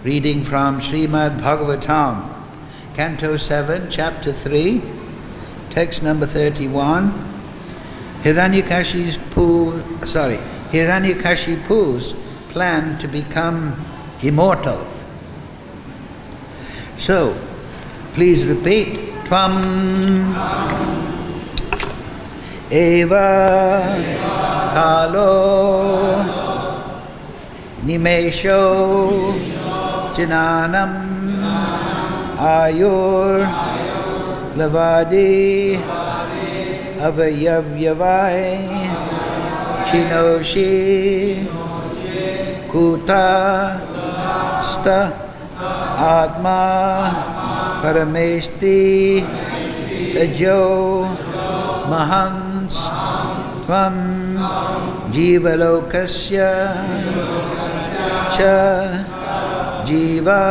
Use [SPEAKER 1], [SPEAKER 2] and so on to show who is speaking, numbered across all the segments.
[SPEAKER 1] Reading from Srimad Bhagavatam, Canto 7, Chapter 3, text number 31. Hiranyakashipu's plan to become immortal. So, please repeat. Tvam eva kalo nimesho jananam ayur lavadi avayavyavai shinoshi kuta sta atma parameshti ajo mahans tvam jivalokasya cha jiva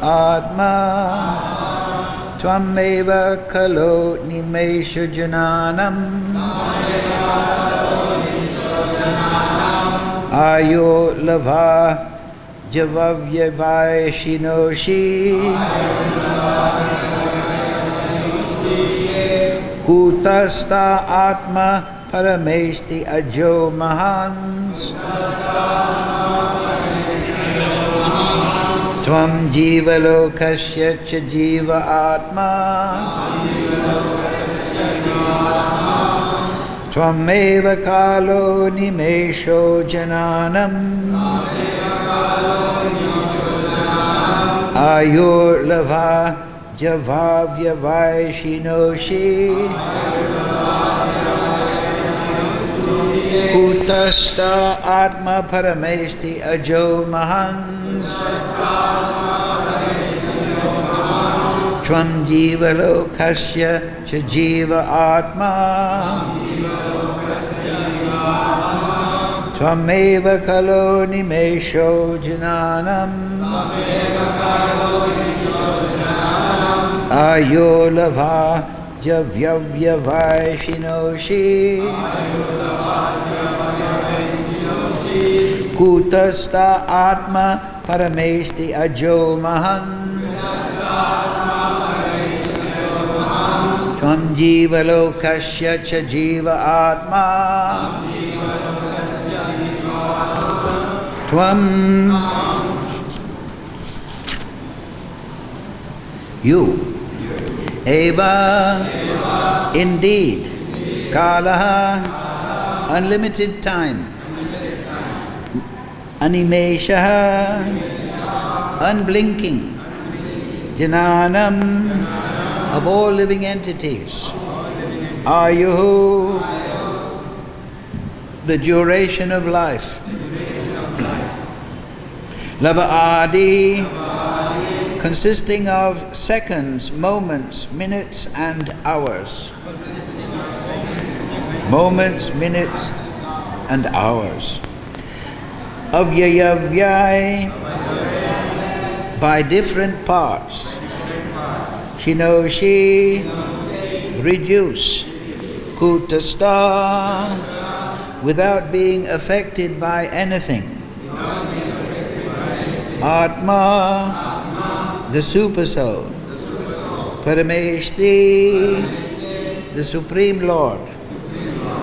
[SPEAKER 1] atma tvameva kalo nimesha jananam ayo lava javavyavai shinoshi kutasta atma parameshti ajo mahans tvam jivalokasya cha jiva atma tvameva kalo nimesho jananam ayur lava javavyavai shinoshi kutasta atma parameshti ajo mahans tvam jivalokasya cha jiva atma tvameva kalo nimesho jananam ayo lava javavyavai shinoshi kutasta atma parameshti ajo mahans tvam jivalokasya cha jiva atma tvam you eva indeed kalaha unlimited time animeshaha unblinking jananam of all living entities ayuhu the duration of life lava adi consisting of seconds, moments, minutes and hours. Moments, minutes and hours. Avyayavyai by different parts. Shinoshi reduce. Kutasta without being affected by anything. Atma the Supersoul, Parameshti, the Supreme Lord,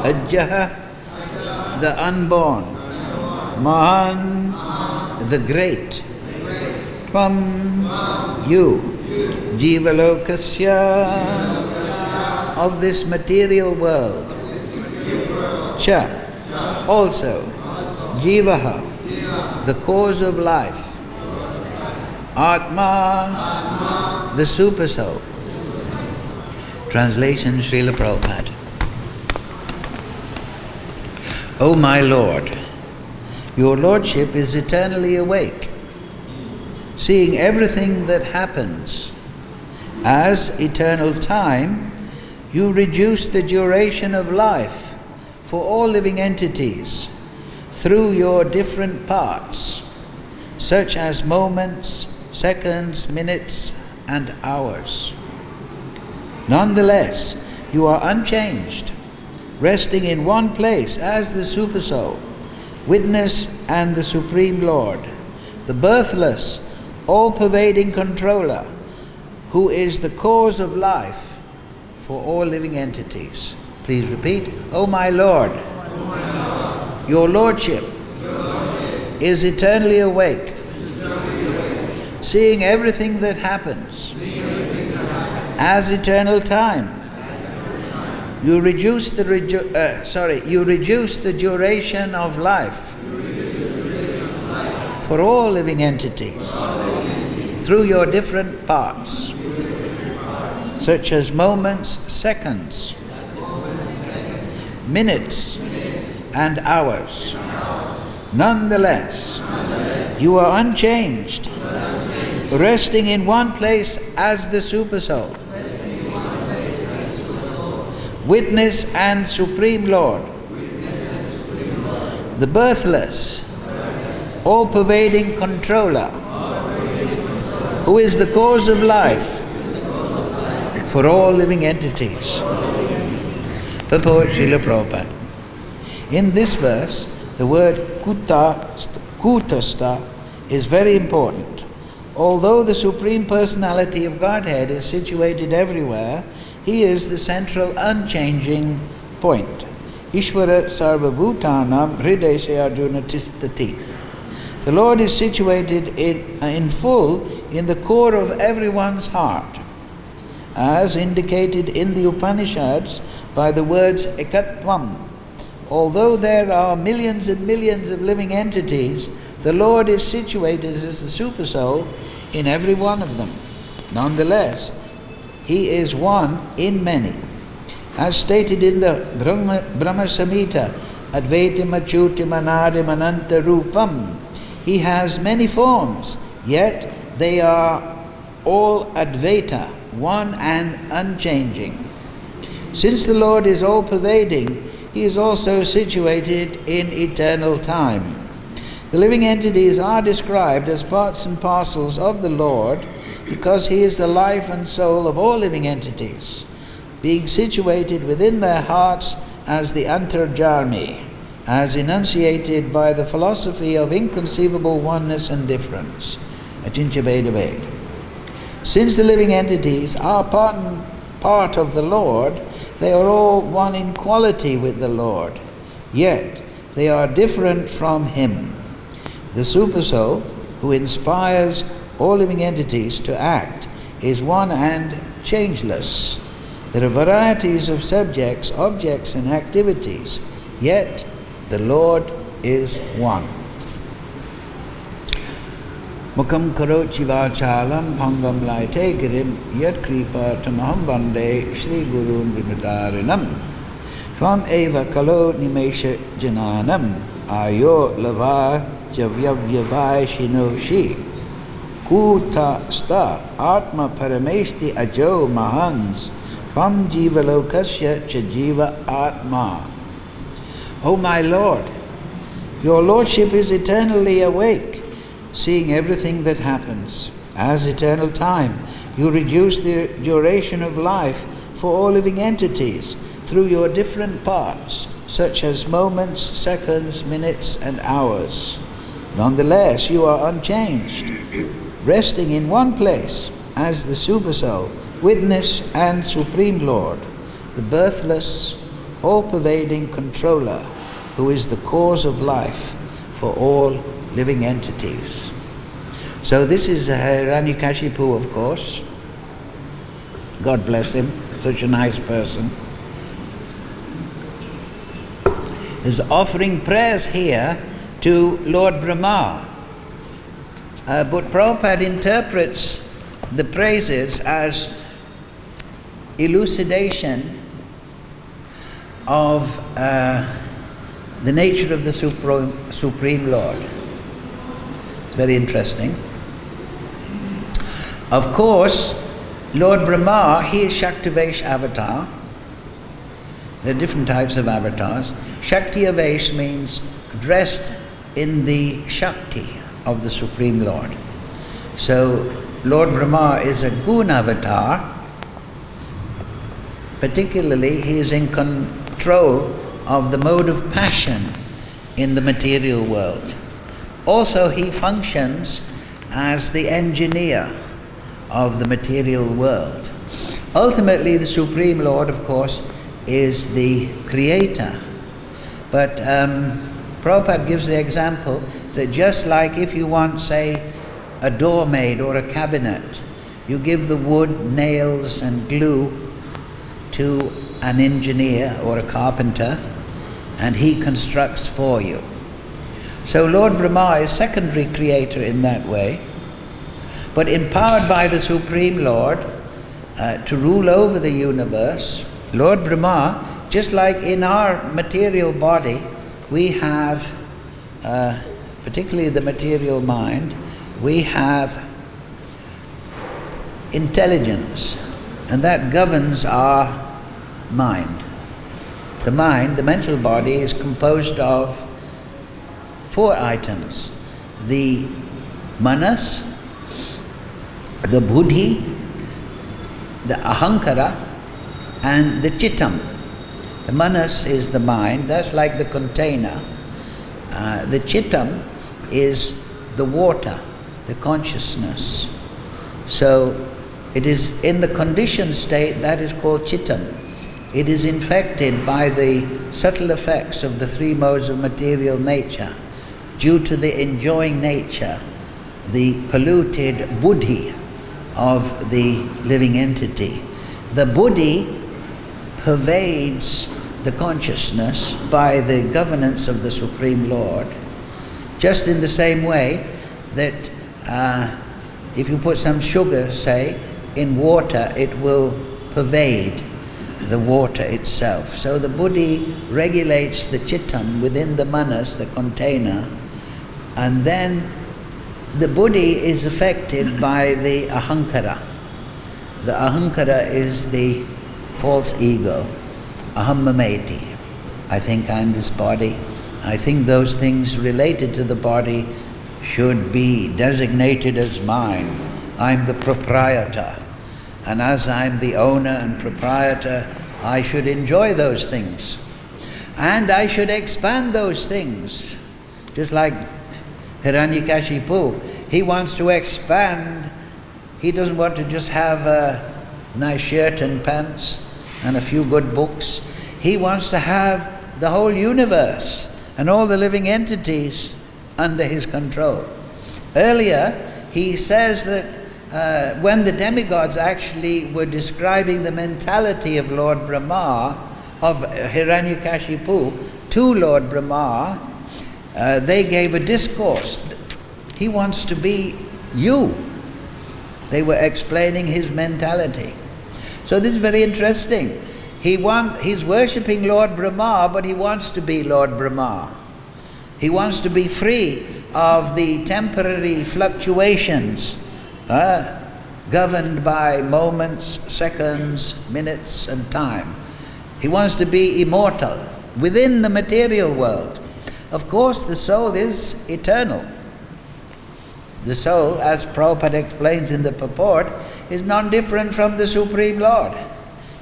[SPEAKER 1] Ajjaha, the Unborn, Mahan, the Great, Tvam, you, Jivalokasya, of this material world, Cha, also, Jivaha, the cause of life, Atma, the Supersoul. Translation, Srila Prabhupada. O my Lord, your Lordship is eternally awake, seeing everything that happens. As eternal time, you reduce the duration of life for all living entities through your different parts, such as moments, seconds, minutes, and hours. Nonetheless, you are unchanged, resting in one place as the Supersoul, Witness and the Supreme Lord, the birthless, all-pervading controller, who is the cause of life for all living entities. Please repeat. O my Lord, your Lordship is eternally awake, seeing everything that happens as eternal time. You reduce the duration of life for all living entities through your different parts, such as moments, seconds, minutes, and hours. Nonetheless, you are unchanged, resting in one place as the Supersoul, Witness and Supreme Lord, the birthless, all-pervading controller, who is the cause of life for all living entities. Purport Srila Prabhupada. In this verse, the word kutastha is very important. Although the Supreme Personality of Godhead is situated everywhere, He is the central unchanging point. Ishvara sarvabhutanam hridaya arjuna tisthati. The Lord is situated in full in the core of everyone's heart, as indicated in the Upanishads by the words ekatvam. Although there are millions and millions of living entities, the Lord is situated as the Supersoul in every one of them. Nonetheless, He is one in many. As stated in the Brahma Samhita, Advaitam Achyutam Anadim Ananta Rupam, He has many forms, yet they are all Advaita, one and unchanging. Since the Lord is all-pervading, He is also situated in eternal time. The living entities are described as parts and parcels of the Lord because He is the life and soul of all living entities, being situated within their hearts as the Antarjami, as enunciated by the philosophy of inconceivable oneness and difference. Achincha Veda Veda. Since the living entities are part of the Lord, they are all one in quality with the Lord, yet they are different from Him. The Supersoul, who inspires all living entities to act, is one and changeless. There are varieties of subjects, objects, and activities, yet the Lord is one. Mukam karochi vachalam bhangam laite girim yat kripa tamaham vande Shri Gurun Vrindavanam Swam eva kalo nimesha jananam ayo lava javyavyavai shinoshi kuta sta atma parameshti ajo mahans Pam jiva lokasya chajiva atma. O my Lord, your Lordship is eternally awake, seeing everything that happens. As eternal time, you reduce the duration of life for all living entities through your different parts, such as moments, seconds, minutes, and hours. Nonetheless, you are unchanged, resting in one place as the Supersoul, Witness and Supreme Lord, the birthless, all-pervading controller, who is the cause of life for all living entities. So this is Hiranyakashipu, of course. God bless him, such a nice person. Is offering prayers here to Lord Brahma. But Prabhupada interprets the praises as elucidation of the nature of the Supreme Lord. It's very interesting. Of course, Lord Brahma, he is Shaktivesh avatar. There are different types of avatars. Shakti-avesh means dressed in the Shakti of the Supreme Lord. So, Lord Brahma is a Gun avatar. Particularly, he is in control of the mode of passion in the material world. Also, he functions as the engineer of the material world. Ultimately, the Supreme Lord, of course, is the creator. But Prabhupada gives the example that just like if you want, say, a door made or a cabinet, you give the wood, nails and glue to an engineer or a carpenter, and he constructs for you. So Lord Brahma is secondary creator in that way, but empowered by the Supreme Lord to rule over the universe. Lord Brahma, just like in our material body, we have, particularly the material mind, we have intelligence, and that governs our mind. The mind, the mental body, is composed of 4 items: the manas, the buddhi, the ahankara, and the chittam. The manas is the mind, that's like the container. The chittam is the water, the consciousness. So it is in the conditioned state that is called chittam. It is infected by the subtle effects of the 3 modes of material nature. Due to the enjoying nature, the polluted buddhi of the living entity. The buddhi pervades the consciousness by the governance of the Supreme Lord, just in the same way that if you put some sugar, say, in water, it will pervade the water itself. So the buddhi regulates the chittam within the manas, the container, and then the buddhi is affected by the ahankara. The ahankara is the false ego. Aham mameti. I think I'm this body. I think those things related to the body should be designated as mine. I'm the proprietor. And as I'm the owner and proprietor, I should enjoy those things. And I should expand those things. Just like Hiranyakashipu, he wants to expand. He doesn't want to just have a nice shirt and pants and a few good books. He wants to have the whole universe and all the living entities under his control. Earlier, he says that when the demigods actually were describing the mentality of Lord Brahma, of Hiranyakashipu, to Lord Brahma, they gave a discourse. He wants to be you. They were explaining his mentality. So this is very interesting. He's worshipping Lord Brahma, but he wants to be Lord Brahma. He wants to be free of the temporary fluctuations governed by moments, seconds, minutes, and time. He wants to be immortal within the material world. Of course, the soul is eternal. The soul, as Prabhupada explains in the purport, is non-different from the Supreme Lord.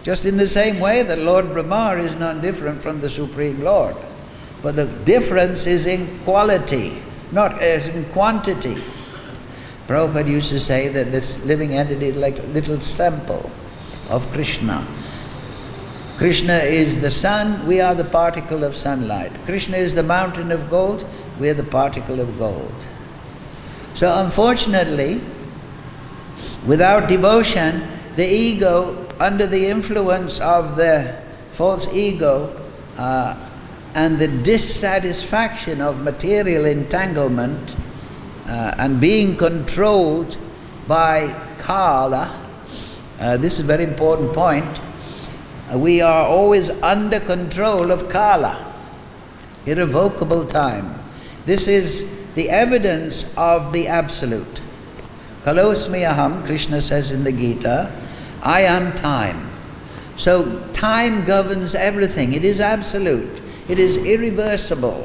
[SPEAKER 1] Just in the same way that Lord Brahma is non-different from the Supreme Lord. But the difference is in quality, not as in quantity. Prabhupada used to say that this living entity is like a little sample of Krishna. Krishna is the sun, we are the particle of sunlight. Krishna is the mountain of gold, we are the particle of gold. So unfortunately, without devotion, the ego, under the influence of the false ego and the dissatisfaction of material entanglement and being controlled by Kala, this is a very important point, we are always under control of Kala, irrevocable time. This is the evidence of the Absolute. Kalosmi aham, Krishna says in the Gita, I am time. So time governs everything. It is absolute. It is irreversible.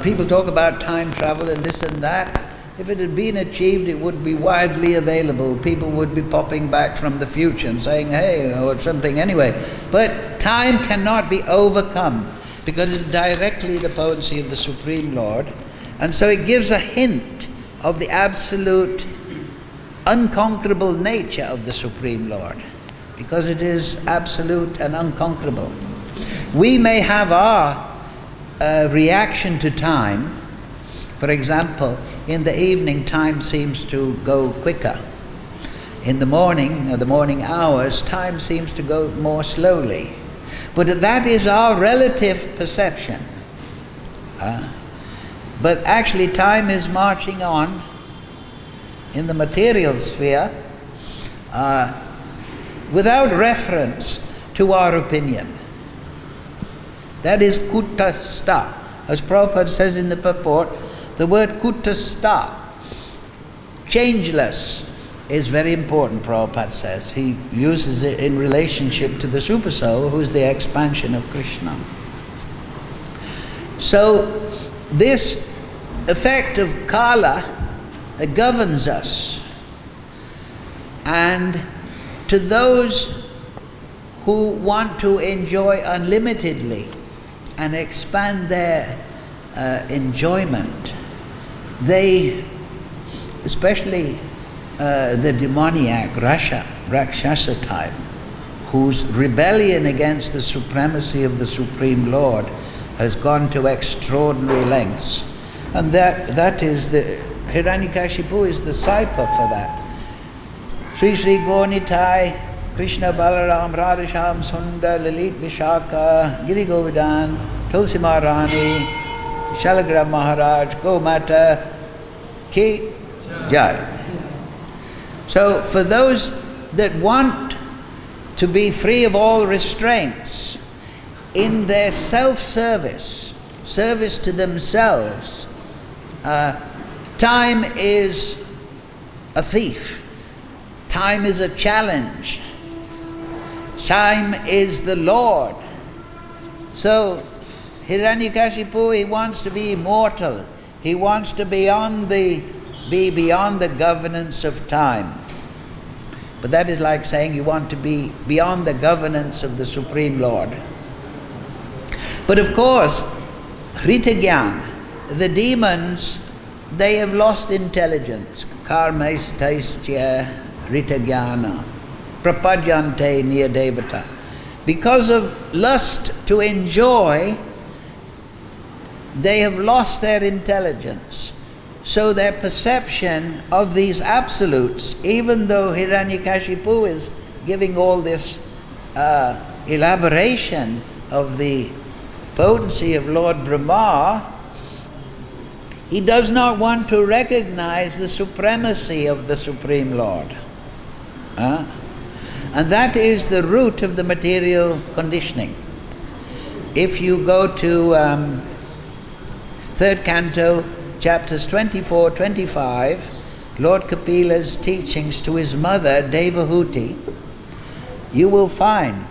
[SPEAKER 1] People talk about time travel and this and that. If it had been achieved, it would be widely available. People would be popping back from the future and saying, hey, or something anyway. But time cannot be overcome because it's directly the potency of the Supreme Lord. And so it gives a hint of the absolute unconquerable nature of the Supreme Lord, because it is absolute and unconquerable. We may have our reaction to time. For example, in the evening, time seems to go quicker. In the morning, or the morning hours, time seems to go more slowly. But that is our relative perception. But actually time is marching on in the material sphere without reference to our opinion. That is kutastha. As Prabhupada says in the purport, the word kutastha, changeless, is very important, Prabhupada says. He uses it in relationship to the Supersoul, who is the expansion of Krishna. So this effect of Kala governs us. And to those who want to enjoy unlimitedly and expand their enjoyment, they, especially the demoniac Rakshasa type, whose rebellion against the supremacy of the Supreme Lord has gone to extraordinary lengths. And that is the Hiranyakashipu is the saipa for that. Sri Sri Gonitai, Krishna Balaram, Radhasham, Sundar, Lalit Vishaka, Giri Govardhan, Tulsi Maharani, Shalagram Maharaj, Gomata, Ki Jai. So for those that want to be free of all restraints in their self-service, service to themselves, time is a thief. Time is a challenge. Time is the Lord. So Hiranyakashipu, he wants to be immortal. He wants to be beyond the governance of time. But that is like saying you want to be beyond the governance of the Supreme Lord. But of course, Ritagyan, the demons, they have lost intelligence. Karmaistaistya Ritagyana Prapadyante Niya Devata. Because of lust to enjoy, they have lost their intelligence. So their perception of these absolutes, even though Hiranyakashipu is giving all this elaboration of the potency of Lord Brahma, he does not want to recognize the supremacy of the Supreme Lord. And that is the root of the material conditioning. If you go to 3rd canto, chapters 24, 25, Lord Kapila's teachings to his mother, Devahuti, you will find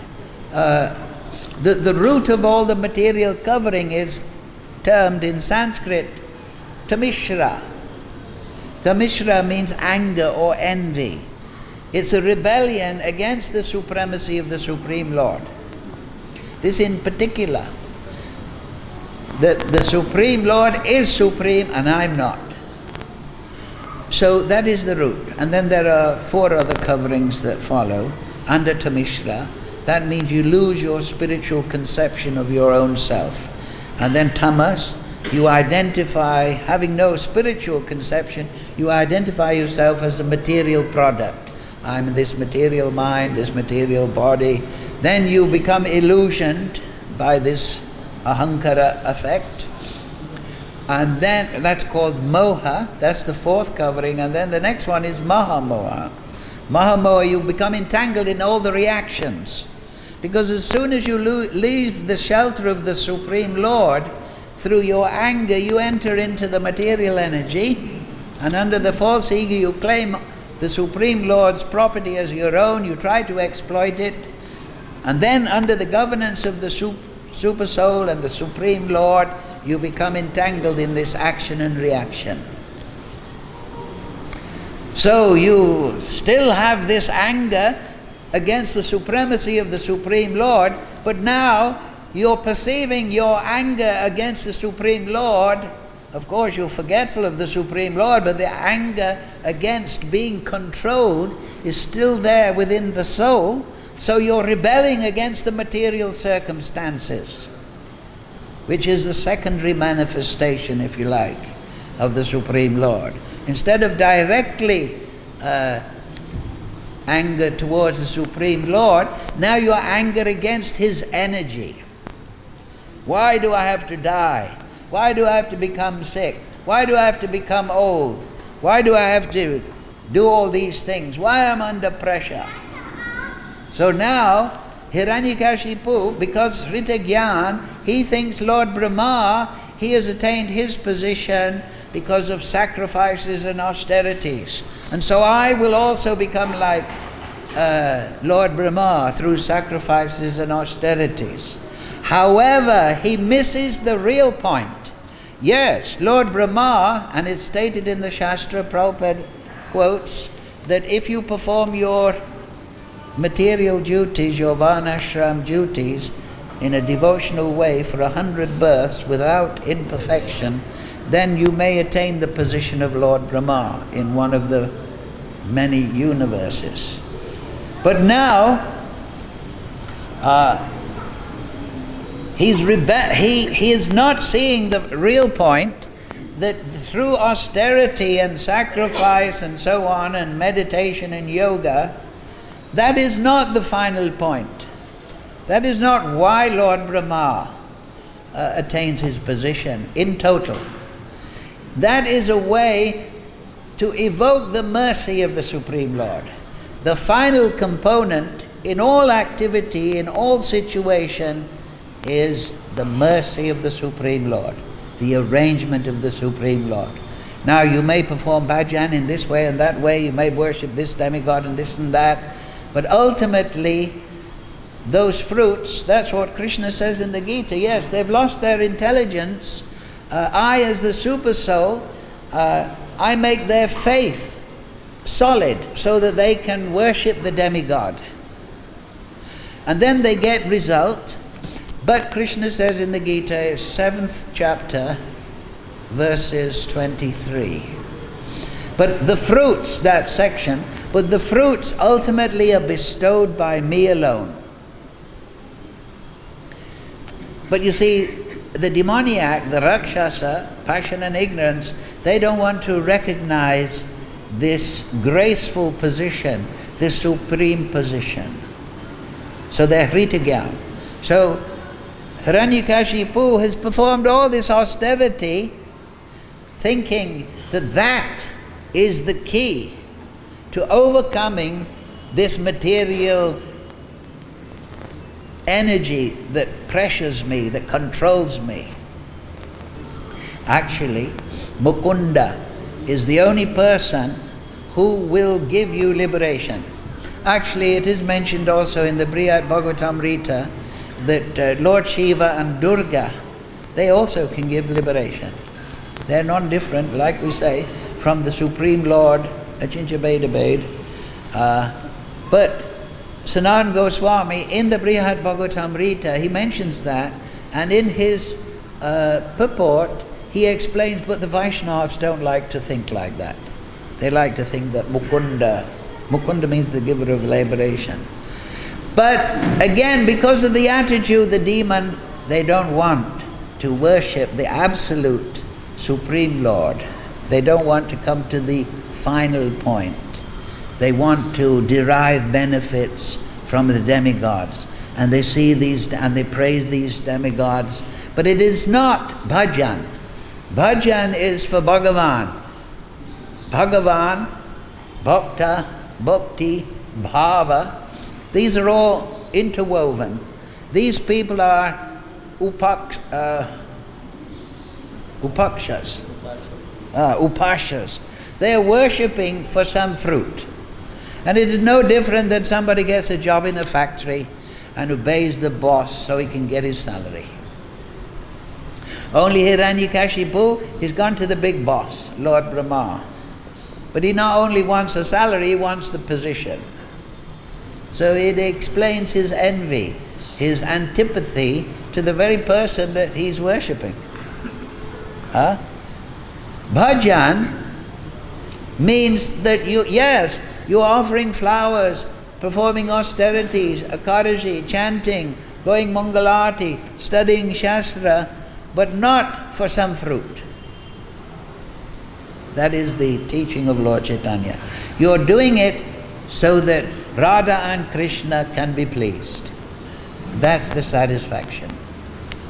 [SPEAKER 1] the root of all the material covering is termed in Sanskrit Tamishra. Tamishra means anger or envy. It's a rebellion against the supremacy of the Supreme Lord. This in particular. The Supreme Lord is supreme and I'm not. So that is the root. And then there are 4 other coverings that follow under Tamishra. That means you lose your spiritual conception of your own self. And then Tamas, you identify, having no spiritual conception, you identify yourself as a material product. I'm in this material mind, this material body. Then you become illusioned by this ahankara effect. And then that's called moha, that's the 4th covering. And then the next one is mahamoha. Mahamoha, you become entangled in all the reactions. Because as soon as you leave the shelter of the Supreme Lord, through your anger you enter into the material energy, and under the false ego you claim the Supreme Lord's property as your own, you try to exploit it, and then under the governance of the Super Soul and the Supreme Lord, you become entangled in this action and reaction. So you still have this anger against the supremacy of the Supreme Lord, but now you're perceiving your anger against the Supreme Lord of course you're forgetful of the Supreme Lord, but the anger against being controlled is still there within the soul, so you're rebelling against the material circumstances, which is the secondary manifestation, if you like, of the Supreme Lord. Instead of directly anger towards the Supreme Lord, now you're anger against His energy. Why do I have to die? Why do I have to become sick? Why do I have to become old? Why do I have to do all these things? Why am I under pressure? So now, Hiranyakashipu, because Rita Gyan, he thinks Lord Brahma, he has attained his position because of sacrifices and austerities. And so I will also become like Lord Brahma through sacrifices and austerities. However, he misses the real point. Yes, Lord Brahma, and it's stated in the Shastra, Prabhupada quotes, that if you perform your material duties, your varnashram duties, in a devotional way for 100 births without imperfection, then you may attain the position of Lord Brahma in one of the many universes. But now, he is not seeing the real point, that through austerity and sacrifice and so on, and meditation and yoga, that is not the final point. That is not why Lord Brahma attains his position in total. That is a way to evoke the mercy of the Supreme Lord. The final component in all activity, in all situation, is the mercy of the Supreme Lord, the arrangement of the Supreme Lord. Now you may perform bhajan in this way and that way, you may worship this demigod and this and that, but ultimately those fruits, that's what Krishna says in the Gita, yes, they've lost their intelligence. I, as the super soul, I make their faith solid so that they can worship the demigod. And then they get result. But Krishna says in the Gita, 7th chapter, verses 23. But the fruits, that section, but the fruits ultimately are bestowed by me alone. But you see, the demoniac, the Rakshasa, passion and ignorance, they don't want to recognize this graceful position, this supreme position. So they're Hritagyan. So Hiranyakashipu has performed all this austerity, thinking that that is the key to overcoming this material energy that pressures me, that controls me. Actually, Mukunda is the only person who will give you liberation. Actually, it is mentioned also in the Bhagavad-Gita that Lord Shiva and Durga, they also can give liberation. They're non-different, like we say, from the Supreme Lord, Achincha Bheda. But Sanatana Goswami, in the Bhagavad-Gita, he mentions that, and in his purport, he explains, but the Vaishnavas don't like to think like that. They like to think that Mukunda means the giver of liberation. But again, because of the attitude, the demon, they don't want to worship the absolute Supreme Lord. They don't want to come to the final point. They want to derive benefits from the demigods. And they see these, and they praise these demigods. But it is not bhajan. Bhajan is for Bhagavan. Bhagavan, bhakta, bhakti, bhava. These are all interwoven. These people are upashas. They are worshipping for some fruit. And it is no different than somebody gets a job in a factory and obeys the boss so he can get his salary. Only Hiranyakashipu, he's gone to the big boss, Lord Brahma. But he not only wants a salary, he wants the position. So it explains his envy, his antipathy to the very person that he's worshipping. Bhajan means that you're offering flowers, performing austerities, Ekadashi, chanting, going Mangalarti, studying Shastra, but not for some fruit. That is the teaching of Lord Chaitanya. You're doing it so that Radha and Krishna can be pleased. That's the satisfaction.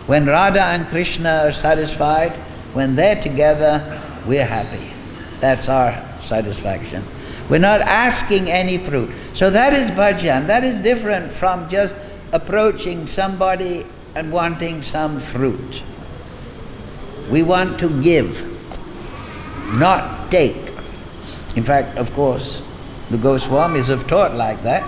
[SPEAKER 1] When Radha and Krishna are satisfied, when they're together, we're happy. That's our satisfaction. We're not asking any fruit. So that is bhajan. That is different from just approaching somebody and wanting some fruit. We want to give, not take. In fact, of course, the Goswamis have taught like that.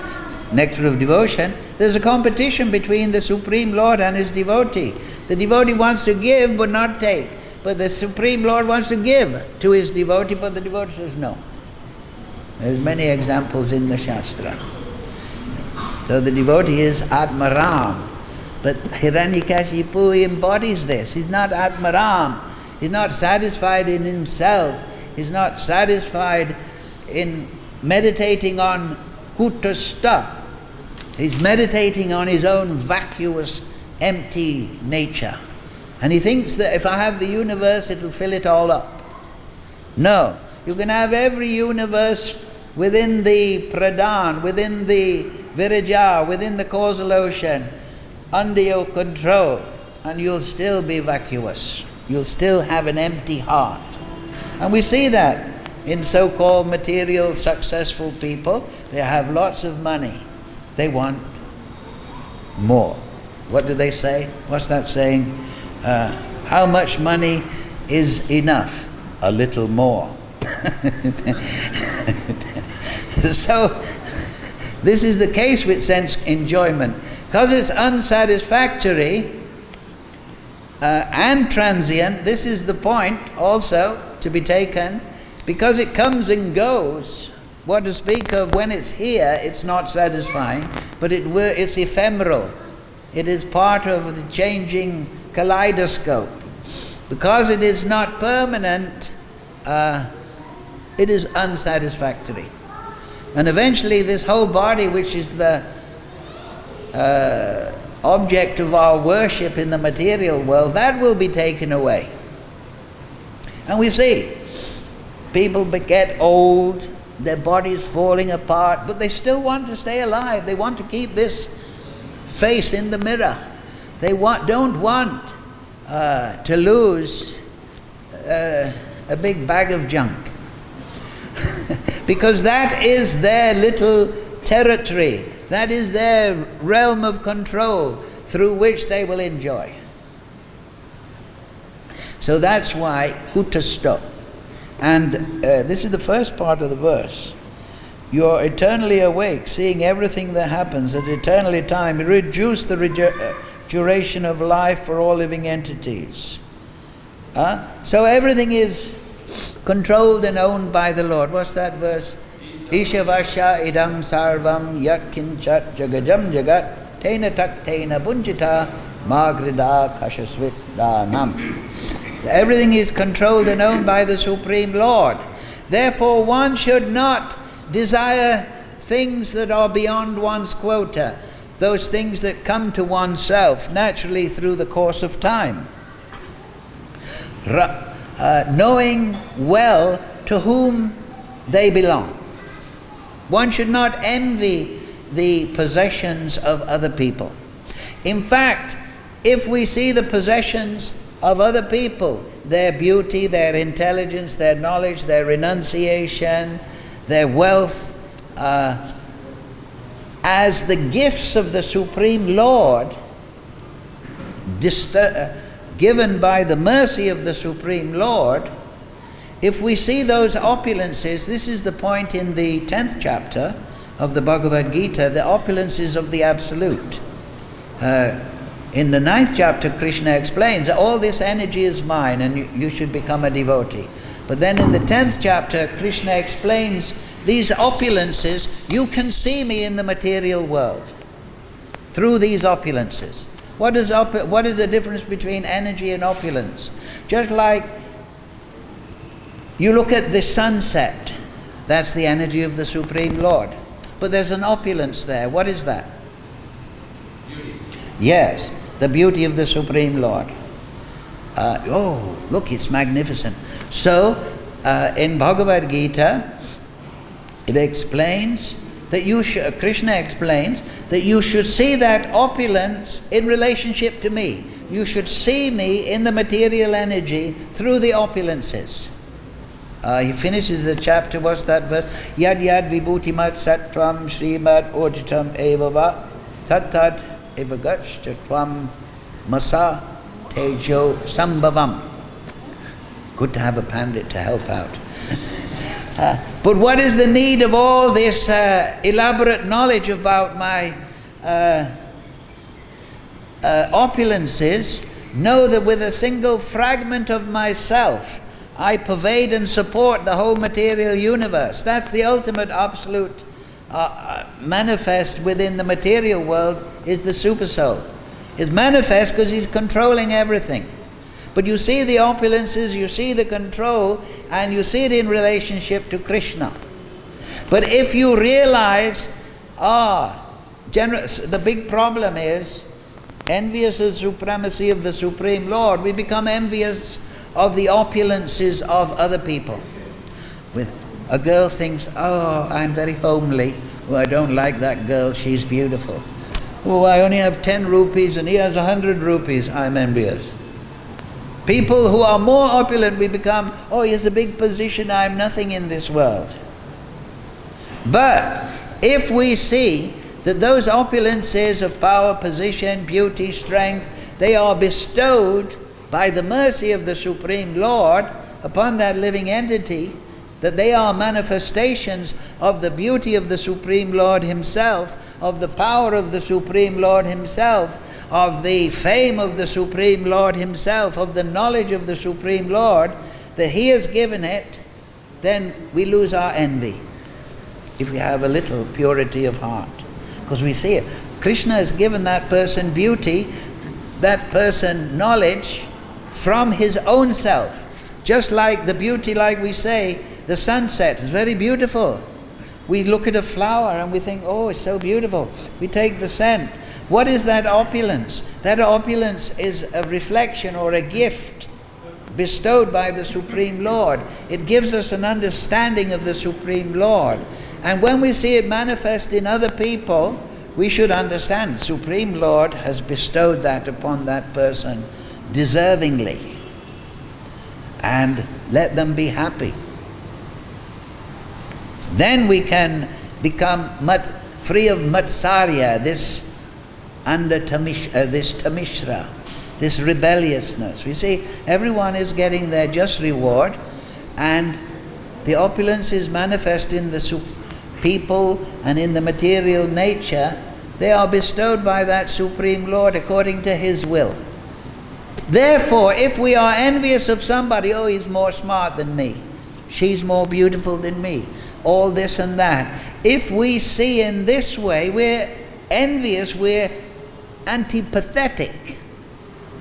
[SPEAKER 1] Nectar of Devotion, there's a competition between the Supreme Lord and his devotee. The devotee wants to give but not take. But the Supreme Lord wants to give to his devotee, but the devotee says no. There's many examples in the Shastra. So the devotee is Atmaram. But Hiranyakashipu embodies this. He's not Atmaram. He's not satisfied in himself. He's not satisfied in meditating on Kutastha. He's meditating on his own vacuous, empty nature. And he thinks that if I have the universe, it'll fill it all up. No. You can have every universe within the Pradhan, within the Viraja, within the causal ocean, under your control, and you'll still be vacuous. You'll still have an empty heart. And we see that in so-called material successful people. They have lots of money. They want more. What do they say? What's that saying? How much money is enough? A little more. So, this is the case with sense enjoyment. Because it's unsatisfactory and transient, this is the point also to be taken, because it comes and goes. What to speak of when it's here, it's not satisfying, but it's ephemeral. It is part of the changing kaleidoscope. Because it is not permanent, it is unsatisfactory. And eventually this whole body, which is the object of our worship in the material world, that will be taken away. And we see people get old, their bodies falling apart, but they still want to stay alive. They want to keep this face in the mirror. They don't want to lose a big bag of junk. Because that is their little territory. That is their realm of control through which they will enjoy. So that's why Kutastha. And this is the first part of the verse. You are eternally awake, seeing everything that happens at eternally time. Reduce the duration of life for all living entities. So everything is controlled and owned by the Lord. What's that verse? Ishavasha idam sarvam yat kinchat jagajam jagat tena tak tena bunjita magrida kashasvitdanam. Everything is controlled and owned by the Supreme Lord. Therefore one should not desire things that are beyond one's quota, those things that come to oneself naturally through the course of time. Knowing well to whom they belong. One should not envy the possessions of other people. In fact, if we see the possessions of other people, their beauty, their intelligence, their knowledge, their renunciation, their wealth, as the gifts of the Supreme Lord, given by the mercy of the Supreme Lord, if we see those opulences, this is the point in the 10th chapter of the Bhagavad-Gita, the opulences of the Absolute. In the 9th chapter, Krishna explains, all this energy is mine and you should become a devotee. But then in the 10th chapter, Krishna explains these opulences, you can see me in the material world through these opulences. What is the difference between energy and opulence? Just like You look at the sunset, that's the energy of the Supreme Lord. But there's an opulence there. What is that?
[SPEAKER 2] Beauty.
[SPEAKER 1] Yes, the beauty of the Supreme Lord. Look, it's magnificent. So, in Bhagavad-Gita, it explains that Krishna explains that you should see that opulence in relationship to me. You should see me in the material energy through the opulences. He finishes the chapter, what's that verse? Yad yad vibhutimat sattvam srimad orjitam evava tattad evagachcha tvam masa tejo sambhavam. Good to have a pandit to help out. But what is the need of all this elaborate knowledge about my opulences? Know that with a single fragment of myself, I pervade and support the whole material universe. That's the ultimate absolute manifest within the material world, is the Supersoul. It's manifest because he's controlling everything. But you see the opulences, you see the control, and you see it in relationship to Krishna. But if you realize, the big problem is, envious of the supremacy of the Supreme Lord, we become envious of the opulences of other people. With a girl thinks, I'm very homely. I don't like that girl, she's beautiful. I only have 10 rupees and he has 100 rupees, I'm envious. People who are more opulent, we become, he has a big position, I'm nothing in this world. But if we see that those opulences of power, position, beauty, strength, they are bestowed by the mercy of the Supreme Lord upon that living entity, that they are manifestations of the beauty of the Supreme Lord Himself, of the power of the Supreme Lord Himself, of the fame of the Supreme Lord Himself, of the knowledge of the Supreme Lord, that He has given it, then we lose our envy if we have a little purity of heart. Because we see it. Krishna has given that person beauty, that person knowledge from his own self. Just like the beauty, like we say, the sunset is very beautiful. We look at a flower and we think, it's so beautiful. We take the scent. What is that opulence? That opulence is a reflection or a gift bestowed by the Supreme Lord. It gives us an understanding of the Supreme Lord. And when we see it manifest in other people, we should understand the Supreme Lord has bestowed that upon that person deservingly. And let them be happy. Then we can become free of matsarya, this tamishra, this rebelliousness. We see everyone is getting their just reward, and the opulence is manifest in the people and in the material nature. They are bestowed by that Supreme Lord according to His will. Therefore, if we are envious of somebody, he's more smart than me, she's more beautiful than me, all this and that. If we see in this way, we're envious, we're antipathetic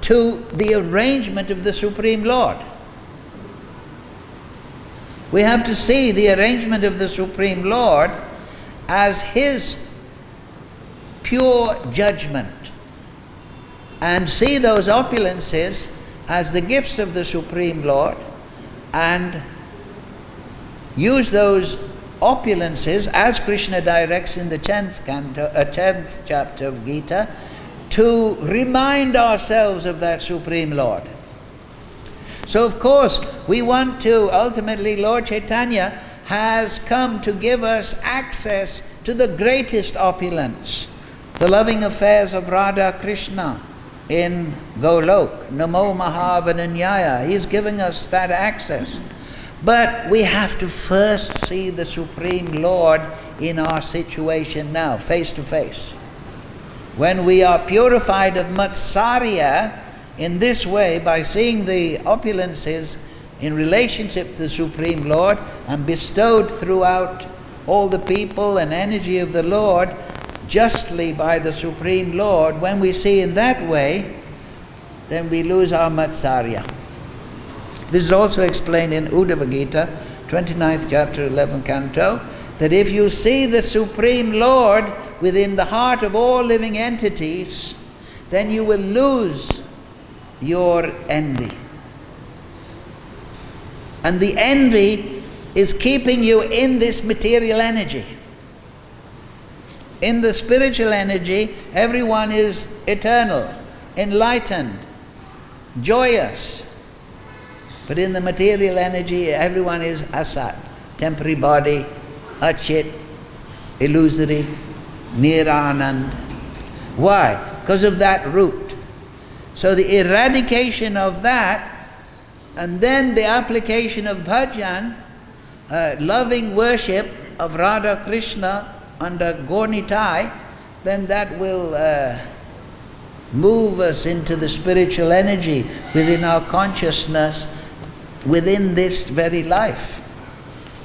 [SPEAKER 1] to the arrangement of the Supreme Lord. We have to see the arrangement of the Supreme Lord as His pure judgment, and see those opulences as the gifts of the Supreme Lord, and use those opulences, as Krishna directs in the 10th chapter of Gita, to remind ourselves of that Supreme Lord. So of course, we want to, ultimately Lord Chaitanya has come to give us access to the greatest opulence, the loving affairs of Radha Krishna in Golok, Namo Mahavananyaya. He's giving us that access. But we have to first see the Supreme Lord in our situation now, face to face. When we are purified of matsarya in this way, by seeing the opulences in relationship to the Supreme Lord and bestowed throughout all the people and energy of the Lord justly by the Supreme Lord, when we see in that way, then we lose our matsarya. This is also explained in Bhagavad-Gita, 29th chapter, 11th canto, that if you see the Supreme Lord within the heart of all living entities, then you will lose your envy. And the envy is keeping you in this material energy. In the spiritual energy, everyone is eternal, enlightened, joyous. But in the material energy, everyone is asat, temporary body, achit, illusory, niranand. Why? Because of that root. So the eradication of that, and then the application of bhajan, loving worship of Radha Krishna under Gaunitai, then that will move us into the spiritual energy within our consciousness, within this very life.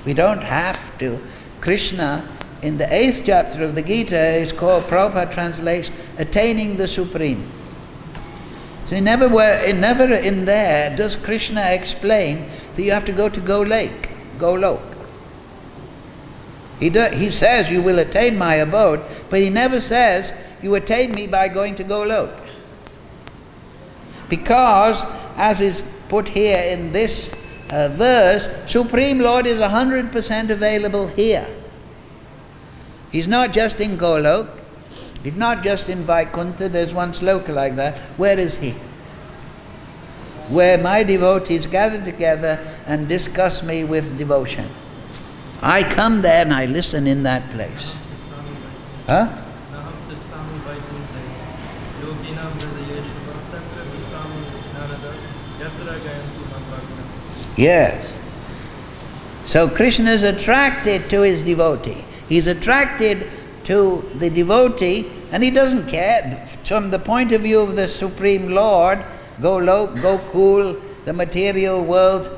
[SPEAKER 1] We don't have to. Krishna, in the 8th chapter of the Gita, is called, Prabhupada translates, attaining the Supreme. So never in there does Krishna explain that you have to go to Golok. He says you will attain my abode, but he never says you attain me by going to Golok. Because, as is put here in this verse, Supreme Lord is 100% available here. He's not just in Golok, he's not just in Vaikuntha. There's one sloka like that. Where is he? Where my devotees gather together and discuss me with devotion. I come there and I listen in that place. Huh? Yes. So Krishna is attracted to his devotee. He's attracted to the devotee, and he doesn't care. From the point of view of the Supreme Lord, Golok, Gokul, the material world,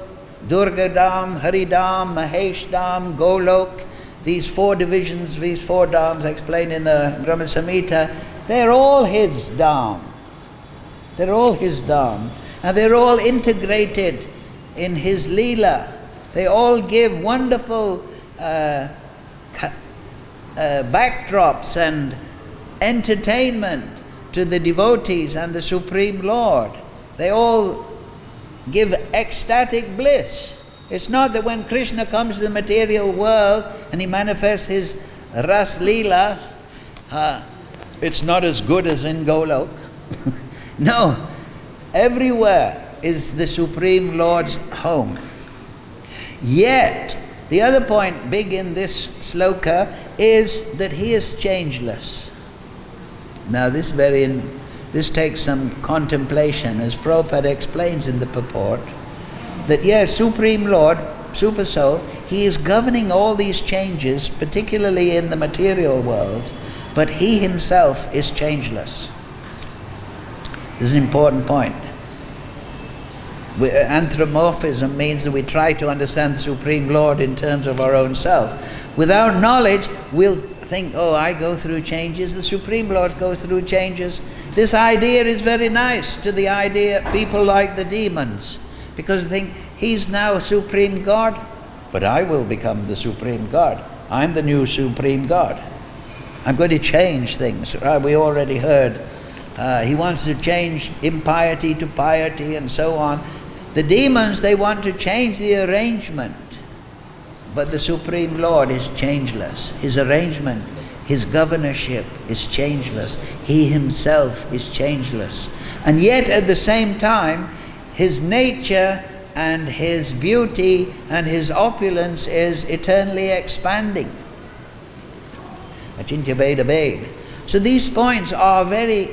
[SPEAKER 1] Durgadam, Haridam, Maheshdam, Golok, these 4 divisions, these 4 dhams explained in the Brahma Samhita, they're all his dham. They're all his dham. And they're all integrated in his Leela. They all give wonderful backdrops and entertainment to the devotees and the Supreme Lord. They all give ecstatic bliss. It's not that when Krishna comes to the material world and he manifests his Ras Leela, it's not as good as in Golok. No, everywhere is the Supreme Lord's home. Yet, the other point big in this sloka is that he is changeless. Now this takes some contemplation, as Prabhupada explains in the purport, that yes, Supreme Lord, Super Soul, he is governing all these changes, particularly in the material world, but he himself is changeless. This is an important point. Anthropomorphism means that we try to understand the Supreme Lord in terms of our own self. Without knowledge, we'll think, oh, I go through changes, the Supreme Lord goes through changes. This idea is very nice to the idea people like the demons, because they think, he's now Supreme God, but I will become the Supreme God. I'm the new Supreme God. I'm going to change things. We already heard. He wants to change impiety to piety and so on. The demons, they want to change the arrangement. But the Supreme Lord is changeless. His arrangement, his governorship is changeless. He himself is changeless. And yet at the same time, his nature and his beauty and his opulence is eternally expanding. Achintya Veda Ved. So these points are very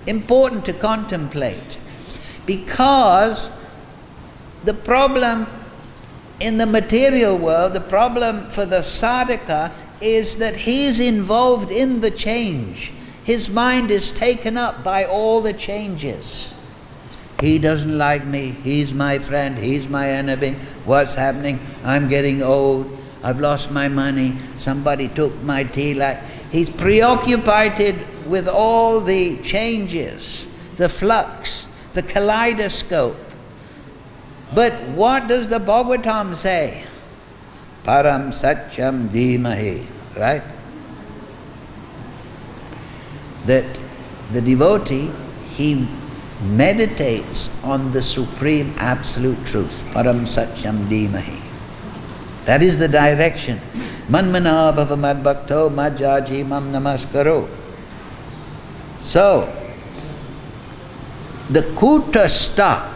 [SPEAKER 1] important to contemplate, because the problem in the material world, the problem for the sadhaka is that he's involved in the change. His mind is taken up by all the changes. He doesn't like me, he's my friend, he's my enemy, what's happening? I'm getting old, I've lost my money, somebody took my tilak. He's preoccupied with all the changes, the flux, the kaleidoscope But what does the Bhagavatam say? Param Satyam Dhimahi, right? That the devotee, he meditates on the supreme absolute truth. Param Satyam Dhimahi. That is the direction. Manmana bhava madbhakto majjaji mam namaskaro. So, the Kutastha,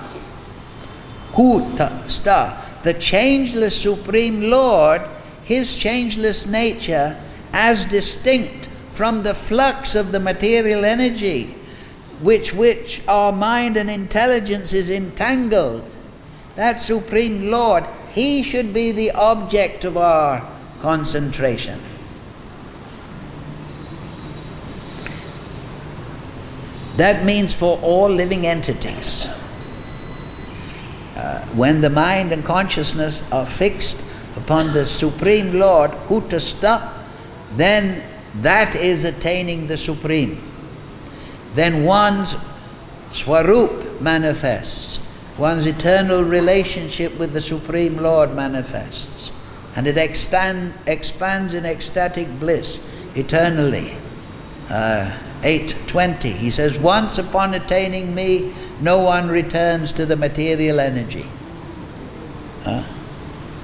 [SPEAKER 1] the changeless Supreme Lord, His changeless nature as distinct from the flux of the material energy which our mind and intelligence is entangled, that Supreme Lord, He should be the object of our concentration. That means for all living entities. When the mind and consciousness are fixed upon the Supreme Lord, Kutastha, then that is attaining the Supreme. Then one's Swarup manifests. One's eternal relationship with the Supreme Lord manifests. And it expands in ecstatic bliss eternally. 8:20, he says, once upon attaining me, no one returns to the material energy.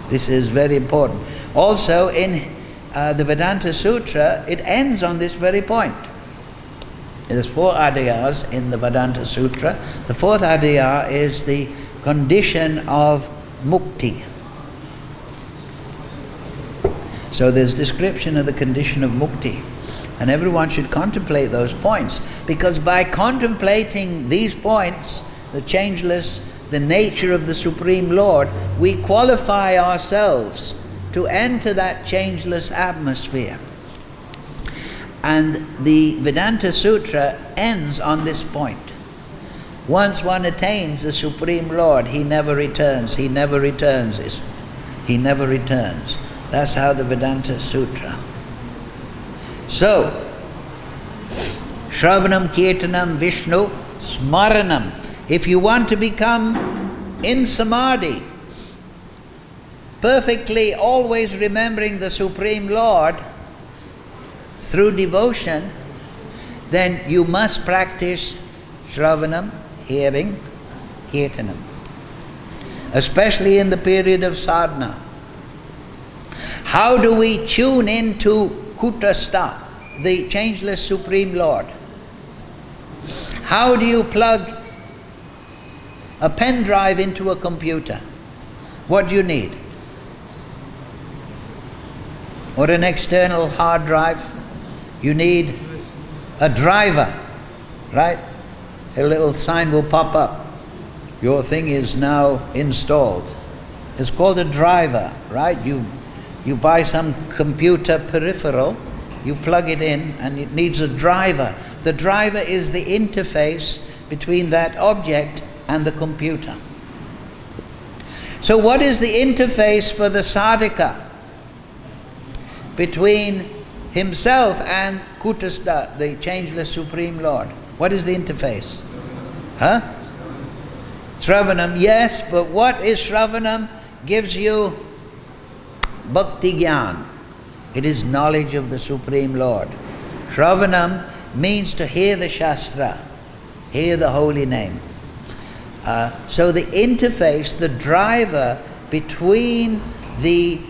[SPEAKER 1] This is very important. Also in the Vedanta Sutra, it ends on this very point. There's 4 adhyayas in the Vedanta Sutra. The 4th adhyaya is the condition of mukti. So there's description of the condition of mukti. And everyone should contemplate those points, because by contemplating these points, the changeless, the nature of the Supreme Lord, we qualify ourselves to enter that changeless atmosphere. And the Vedanta Sutra ends on this point. Once one attains the Supreme Lord, He never returns, He never returns, He never returns. That's how the Vedanta Sutra. So, Shravanam, Kirtanam, Vishnu, Smaranam. If you want to become in Samadhi, perfectly always remembering the Supreme Lord through devotion, then you must practice Shravanam, hearing, Kirtanam. Especially in the period of sadhana. How do we tune into Kutastha, the changeless Supreme Lord? How do you plug a pen drive into a computer? What do you need? Or an external hard drive? You need a driver, right? A little sign will pop up. Your thing is now installed. It's called a driver, right? You buy some computer peripheral, you plug it in, and it needs a driver. The driver is the interface between that object and the computer. So what is the interface for the sadhaka between himself and Kutastha, the changeless Supreme Lord? What is the interface? Shravanam, yes, but what is Shravanam? Gives you bhakti-yoga. It is knowledge of the Supreme Lord. Shravanam means to hear the Shastra, hear the holy name. So the interface, the driver between the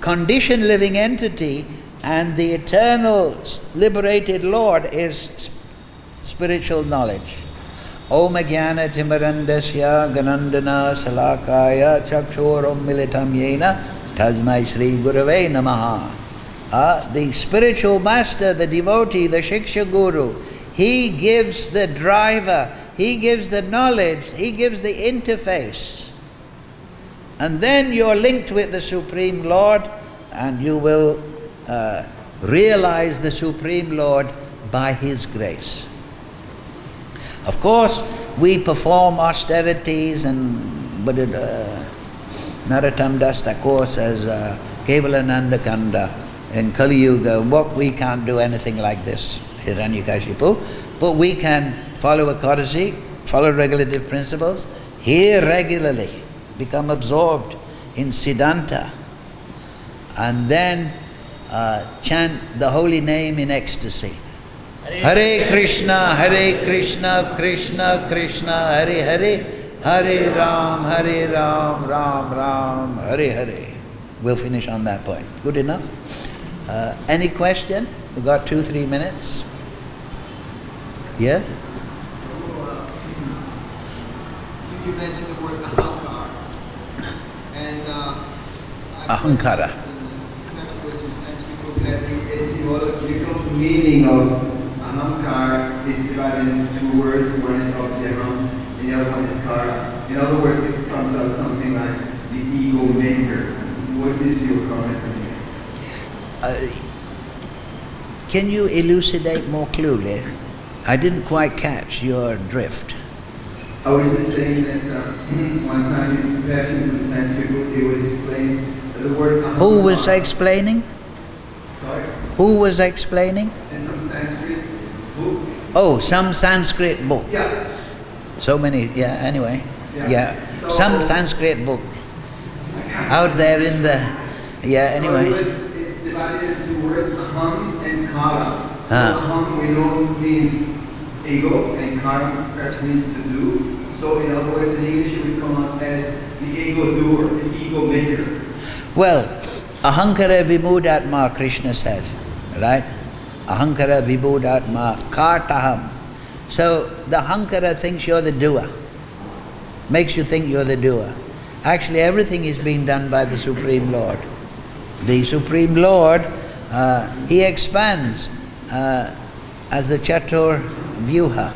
[SPEAKER 1] conditioned living entity and the eternal liberated Lord is spiritual knowledge. Om Jnana Timarandasya Ganandana Salakaya Chakshoram Militam Yena Tasmai Sri Gurave Namaha. The spiritual master, the devotee, the Shiksha Guru, he gives the driver, he gives the knowledge, he gives the interface. And then you're linked with the Supreme Lord, and you will realize the Supreme Lord by His grace. Of course, we perform austerities, but Narottam Das Thakur says, Kevalananda Kanda, in Kali Yuga, what we can't do anything like this, Hiranyakashipu, but we can follow a courtesy, follow regulative principles, hear regularly, become absorbed in Siddhanta, and then chant the holy name in ecstasy. Hare Krishna, Krishna Krishna, Hare Hare, Hare Ram, Ram Ram, Hare Hare. We'll finish on that point. Good enough? Any question? We've got 2-3 minutes. Yes?
[SPEAKER 3] You mentioned the word ahankara. And
[SPEAKER 1] Ahankara.
[SPEAKER 3] perhaps there was some Sanskrit book that the etymological meaning of ahankara is divided into 2 words. One is aham, and the other one is kara. In other words, it comes out something like the ego maker. What is your comment on this?
[SPEAKER 1] Can you elucidate more clearly? I didn't quite catch your drift.
[SPEAKER 3] I was just saying that one time, perhaps in some Sanskrit book, it was explained that the word ahankara.
[SPEAKER 1] Who was explaining?
[SPEAKER 3] Sorry?
[SPEAKER 1] Who was explaining?
[SPEAKER 3] In some Sanskrit book.
[SPEAKER 1] Oh, some Sanskrit book.
[SPEAKER 3] Yeah.
[SPEAKER 1] So many, yeah, anyway.
[SPEAKER 3] Yeah.
[SPEAKER 1] Yeah.
[SPEAKER 3] So-
[SPEAKER 1] Some Sanskrit book out there in the, yeah, anyway.
[SPEAKER 3] So it's divided into 2 words, aham and kara. So
[SPEAKER 1] Ah.
[SPEAKER 3] aham we know means ego, and kara perhaps means to do. So in other words, in English it would come out as the ego doer, the ego maker.
[SPEAKER 1] Well, ahankara vibhudatma, Krishna says, right? Ahankara vibhudatma kartaham. So the ahankara thinks you're the doer, makes you think you're the doer. Actually, everything is being done by the Supreme Lord. The Supreme Lord, He expands as the Chatur Vyuha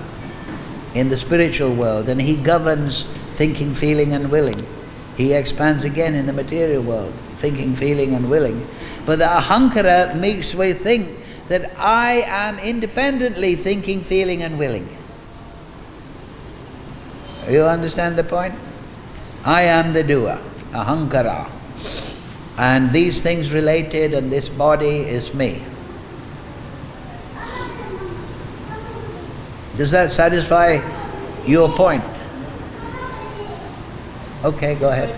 [SPEAKER 1] in the spiritual world, and He governs thinking, feeling and willing. He expands again in the material world, thinking, feeling and willing. But the ahankara makes we think that I am independently thinking, feeling and willing. You understand the point? I am the doer, ahankara. And these things related, and this body is me. Does that satisfy your point? Okay, go ahead.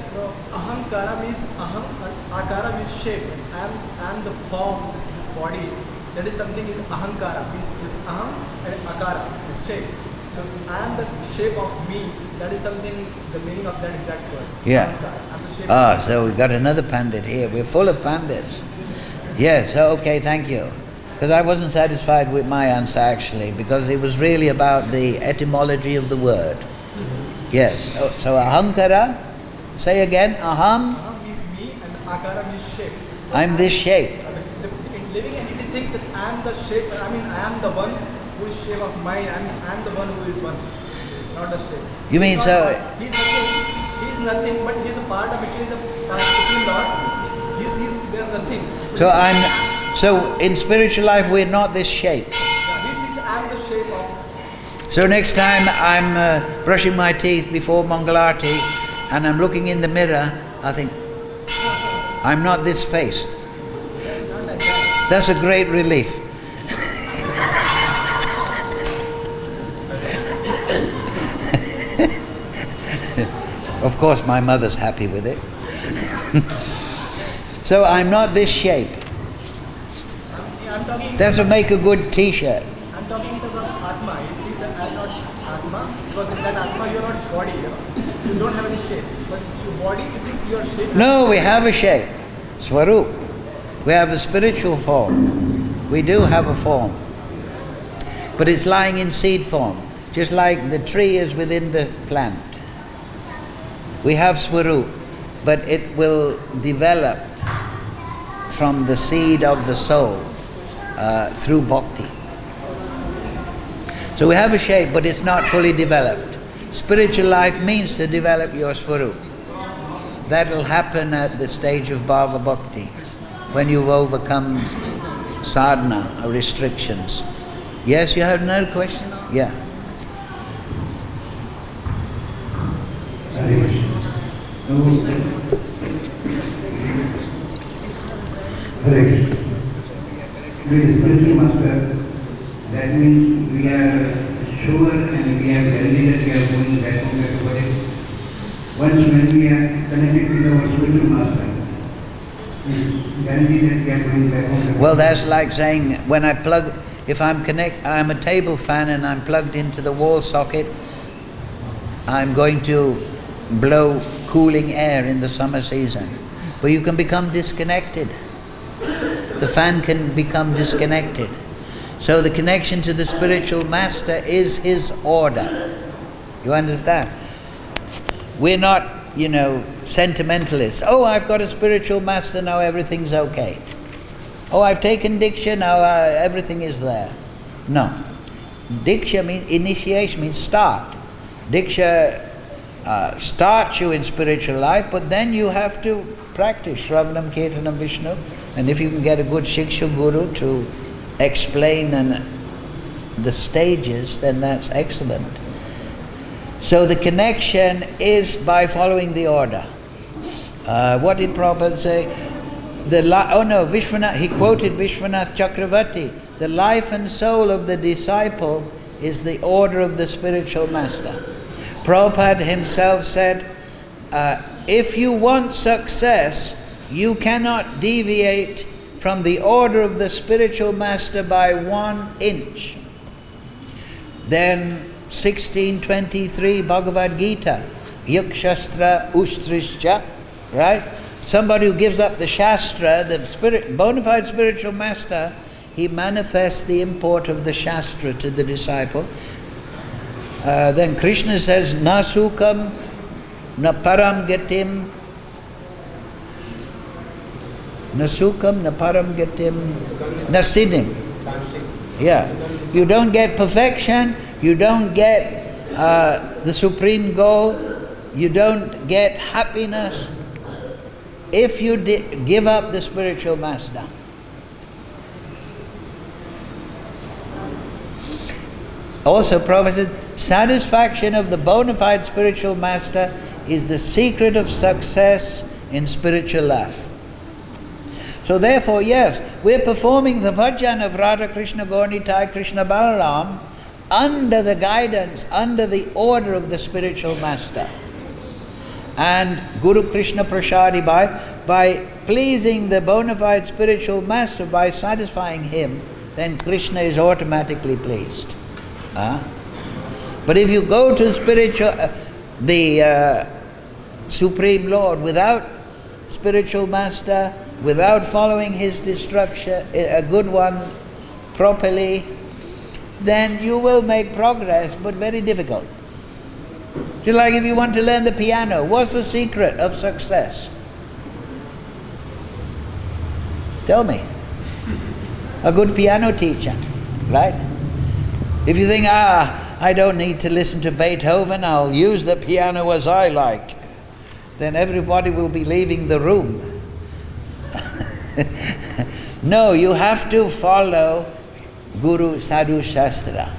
[SPEAKER 4] Ahankara means akara means shape. I am the form, this body. That is something is ahankara. This aham and akara is shape. So I am the shape of me. That is something, the meaning of that exact word.
[SPEAKER 1] Yeah.
[SPEAKER 4] Ahankara. I'm the shape
[SPEAKER 1] Ah,
[SPEAKER 4] of
[SPEAKER 1] so we got another pandit here. We're full of pandits. Yes, okay, thank you. Because I wasn't satisfied with my answer actually, because it was really about the etymology of the word. Yes, so ahankara, say again, aham,
[SPEAKER 4] Aham means me and akara means shape. So
[SPEAKER 1] I'm this shape.
[SPEAKER 4] The living entity thinks that I am the shape, I am the one who is shape of mind, I am the one who is one. It's not the shape.
[SPEAKER 1] You mean
[SPEAKER 4] He's
[SPEAKER 1] so-
[SPEAKER 4] not one. He's nothing, but he's a part of it. He's a Supreme Lord. There's nothing.
[SPEAKER 1] So in spiritual life we're not this shape.
[SPEAKER 4] Yeah, he thinks I am the shape of.
[SPEAKER 1] So next time I'm brushing my teeth before Mangalarti and I'm looking in the mirror, I think, I'm not this face.
[SPEAKER 4] Not like that.
[SPEAKER 1] That's a great relief. Of course, my mother's happy with it. So I'm not this shape.
[SPEAKER 4] I'm talking.
[SPEAKER 1] That would make a good T-shirt.
[SPEAKER 4] I'm talking about Atma. You think that I'm not Atma because in that Atma you're not body. You don't have any shape. But your body, you think you're shape.
[SPEAKER 1] No, we have a shape. Swarup. We have a spiritual form. We do have a form. But it's lying in seed form. Just like the tree is within the plant. We have Swarup, but it will develop from the seed of the soul through bhakti. So we have a shape, but it's not fully developed. Spiritual life means to develop your Swarup. That will happen at the stage of Bhava Bhakti, when you've overcome sadhana or restrictions. Yes, you have another question? Yeah.
[SPEAKER 5] Hare Krishna. With spiritual master, that means we are sure and we are healthy that we are going back to that body. once when we are connected with our spiritual master, it's guaranteed that we are going back home.
[SPEAKER 1] Well, that's like saying when if I'm a table fan and I'm plugged into the wall socket, I'm going to blow cooling air in the summer season. But you can become disconnected. The fan can become disconnected. So the connection to the spiritual master is his order. You understand? We're not, sentimentalists. Oh, I've got a spiritual master, now everything's okay. Oh, I've taken Diksha, now everything is there. No. Diksha means initiation, means start. Diksha starts you in spiritual life, but then you have to practice Shravanam, Kirtanam, Vishnu. And if you can get a good Shiksha Guru to explain the stages, then that's excellent. So the connection is by following the order. What did Prabhupada say? Vishwanath, he quoted Vishwanath Chakravarti. The life and soul of the disciple is the order of the spiritual master. Prabhupada himself said, if you want success, you cannot deviate from the order of the spiritual master by 1 inch. Then 1623 Bhagavad-Gita, Yakshastra Ustrishcha, right? Somebody who gives up the Shastra, the bona fide spiritual master, he manifests the import of the Shastra to the disciple. Then Krishna says, Na sukam, na param gatim, na sukam, na param gatim, na siddhim. Yeah. You don't get perfection, you don't get the supreme goal, you don't get happiness if you give up the spiritual master. Also, Prabhupada said, satisfaction of the bona fide spiritual master is the secret of success in spiritual life. So therefore, yes, we're performing the bhajan of Radha Krishna Gaurnitai Krishna Balaram under the guidance, under the order of the spiritual master. And Guru Krishna Prasadi, by pleasing the bona fide spiritual master, by satisfying him, then Krishna is automatically pleased. But if you go to the Supreme Lord without spiritual master, without following his instruction, a good one, properly, then you will make progress, but very difficult. Just like if you want to learn the piano, what's the secret of success? Tell me. A good piano teacher, right? If you think, I don't need to listen to Beethoven, I'll use the piano as I like, then everybody will be leaving the room. No, you have to follow Guru Sadhu Shastra.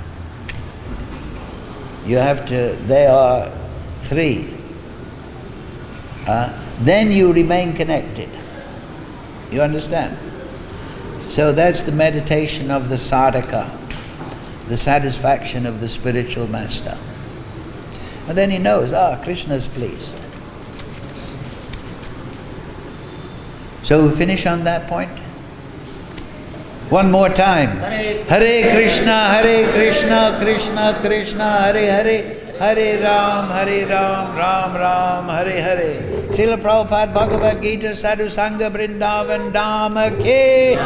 [SPEAKER 1] You have to, there are 3. Then you remain connected. You understand? So that's the meditation of the sadhaka, the satisfaction of the spiritual master. And then he knows, Krishna is pleased. So we finish on that point. One more time. Hare Krishna, Krishna Krishna, Hare Hare, Hare Ram, Ram Ram, Hare Hare. Srila Prabhupada Bhagavad-Gita Sadhu Sangha Vrindavan Dhamma Ke.